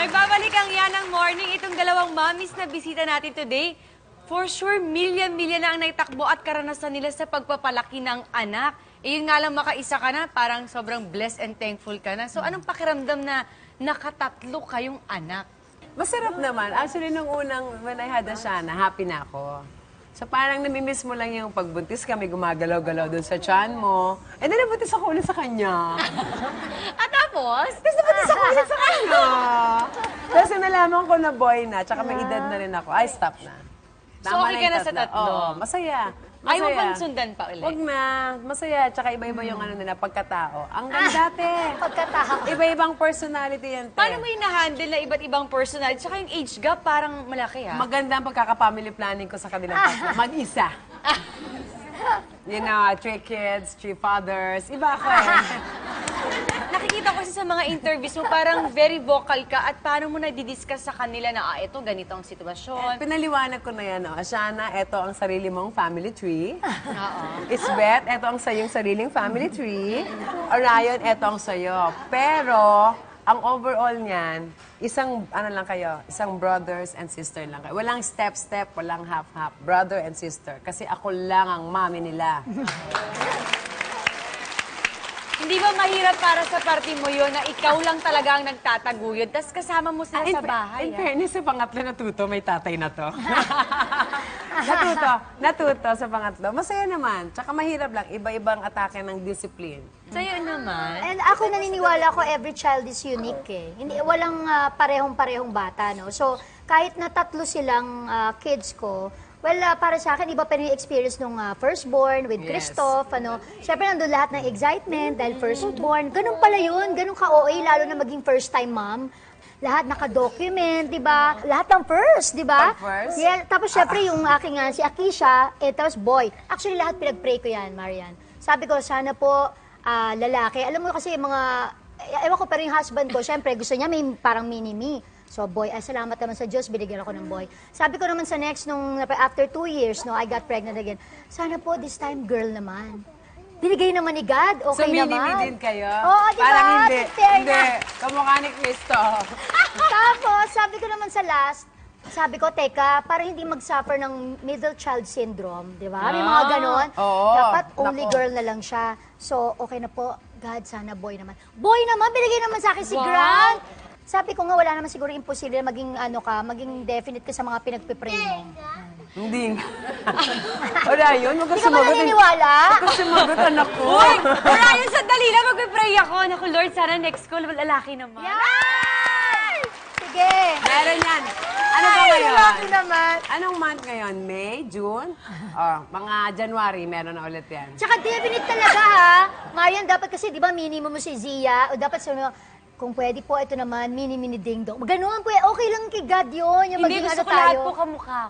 Nagbabalik ang yan ng morning. Itong dalawang mommies na bisita natin today, for sure, milyon-milyon na ang naitakbo at karanasan nila sa pagpapalaki ng anak. Eh, yun nga lang makaisa ka na, parang sobrang blessed and thankful ka na. So, anong pakiramdam na nakatatlo kayong anak? Masarap naman. Actually, nung unang, when I had Ashana, happy na ako. So parang namimiss mo lang yung pagbuntis kami, gumagalaw-galaw doon sa tiyan mo. And then nabuntis ako ulit sa kanya. At tapos? Tapos nabuntis ako ulit sa kanya. Tapos nalaman ko na boy na, tsaka may edad na rin ako. Ay, stop na. So, okay ka na sa tatlo? Oo, masaya. Ay, huwag bang sundan pa ulit? Huwag na. Masaya. Tsaka iba-iba yung ano nila, pagkatao. Ang ganda, te. Pagkatao. Iba-ibang personality yan, te. Paano mo hinahandle na iba't ibang personality? Tsaka yung age gap, parang malaki, ha? Maganda ang pagkaka-family planning ko sa kanilang tatlo. Mag-isa. You know, 3 kids, 3 fathers. Iba ako eh. Nakikita ko kasi sa mga interviews mo, parang very vocal ka at paano mo na-discuss sa kanila na, ito, ganito ang sitwasyon. Pinaliwanag ko na yan, no? Ashana, eto ang sarili mong family tree. Oo. Isbeth, eto ang sayong sariling family tree. Orion, eto ang sayo. Pero, ang overall niyan, isang, ano lang kayo, isang brothers and sister lang kayo. Walang step-step, walang half-half. Brother and sister. Kasi ako lang ang mami nila. Hindi ba mahirap para sa party mo yun na ikaw lang talaga ang nagtataguyod, tapos kasama mo sila sa bahay? In fairness, sa pangatlo natuto, may tatay na to. natuto sa pangatlo. Masaya naman. Tsaka mahirap lang, iba-ibang atake ng discipline. Sa'yo naman. And ako naniniwala ko every child is unique eh. Hindi, walang parehong-parehong bata, no? So, kahit na tatlo silang kids ko, well, para sa akin, iba pa rin yung experience nung firstborn with Christoph, ano. Siyempre, nandun lahat ng excitement dahil firstborn. Ganun pala yun, ganun ka-OA, lalo na maging first-time mom. Lahat naka-document, di ba? Lahat ng first, di ba? First? Yeah, tapos syempre yung aking si Akisha, tapos boy. Actually, lahat pinag-pray ko yan, Marian. Sabi ko, sana po lalaki. Alam mo kasi mga, ewan ko, pero yung husband ko, syempre, gusto niya may parang mini-me. So, boy, salamat naman sa Diyos, binigyan ako ng boy. Sabi ko naman sa next, after 2 years, I got pregnant again. Sana po, this time, girl naman. Binigay naman ni God, okay so, naman. So, mini-me din kayo? Oo, di ba? Parang hindi. Hindi. Kamukha ni Cristo. Tapos, sabi ko naman sa last, sabi ko, teka, para hindi mag-suffer ng middle child syndrome, di ba? May mga ganon. Oo. Dapat only girl na lang siya. So, okay na po. God, sana boy naman. Boy naman, binigay naman sa akin si Grant. Sabi ko nga, wala naman siguro imposible maging maging definite ka sa mga pinagpipray mo. Hindi. Wala yun, huwag ka Hindi ka ba sumagot. naniniwala? Huwag ka sumagot, anak ko. Uy! Mariah, sandali lang, magpipray ako. Naku, Lord, sana next call, lalaki naman. Yan! Sige. Meron yan. Ano ba ngayon? Lalaki naman. Anong month ngayon? May? June? Mga January, meron na ulit yan. Tsaka definite talaga ha. Marian, dapat kasi, di ba, minimum mo si Zia, o dapat kung pwede po, ito naman, mini-mini ding-dong. Ganoon po, okay lang kay God yun. Yung Hindi, maging gusto ano ko lahat tayo. po kamukha.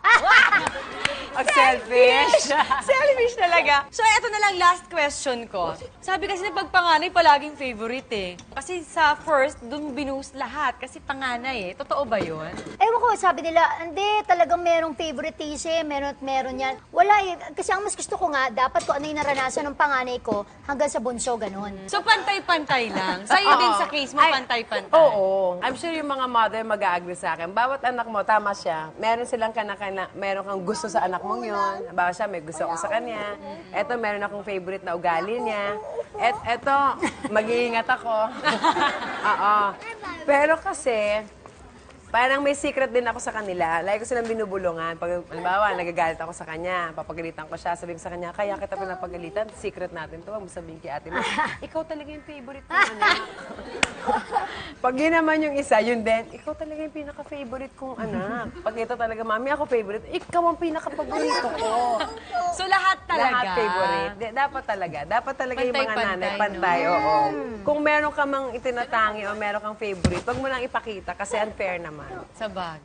Ang selfish. Selfish talaga. So, eto na lang last question ko. Sabi kasi na pagpanganay, palaging favorite eh. Kasi sa first, dun binus lahat. Kasi panganay eh. Totoo ba yun? Ewan ko, sabi nila, hindi, talagang merong favoritism, meron at meron yan. Wala eh. Kasi ang mas gusto ko nga, dapat ko ano yung naranasan ng panganay ko hanggang sa bunso, ganon. So, pantay-pantay lang. Sa'yo din sa case mo, pantay-pantay. Oo. I'm sure yung mga mother mag-agree sa akin. Bawat anak mo, tama siya. Meron silang meron kang gusto sa anak mong yun. Bawa siya, may gusto ako sa kanya. Eto, meron akong favorite na ugali niya. Eto, mag-iingat ako. Oo. Pero kasi, parang may secret din ako sa kanila. Lagi ko silang binubulungan. Pag, halimbawa, nagagalit ako sa kanya, papagalitan ko siya, sabihin ko sa kanya, kaya kita pinapagalitan, secret natin to, wag mo sabihin kay ate mo. Ikaw talaga yung favorite ko, anak. Pag yun naman yung isa, yun din, ikaw talaga yung pinaka-favorite kong anak. Pag ito talaga, mami, ako favorite, ikaw ang pinaka-paborito ko. So, lahat talaga? Lahat favorite. Dapat talaga. Dapat talaga yung mga nanay, Pantay-pantay, pantay, oo. Kung meron ka mang itinatangi o meron kang favorite, wag mo lang ipakita kasi unfair naman. Sa bag.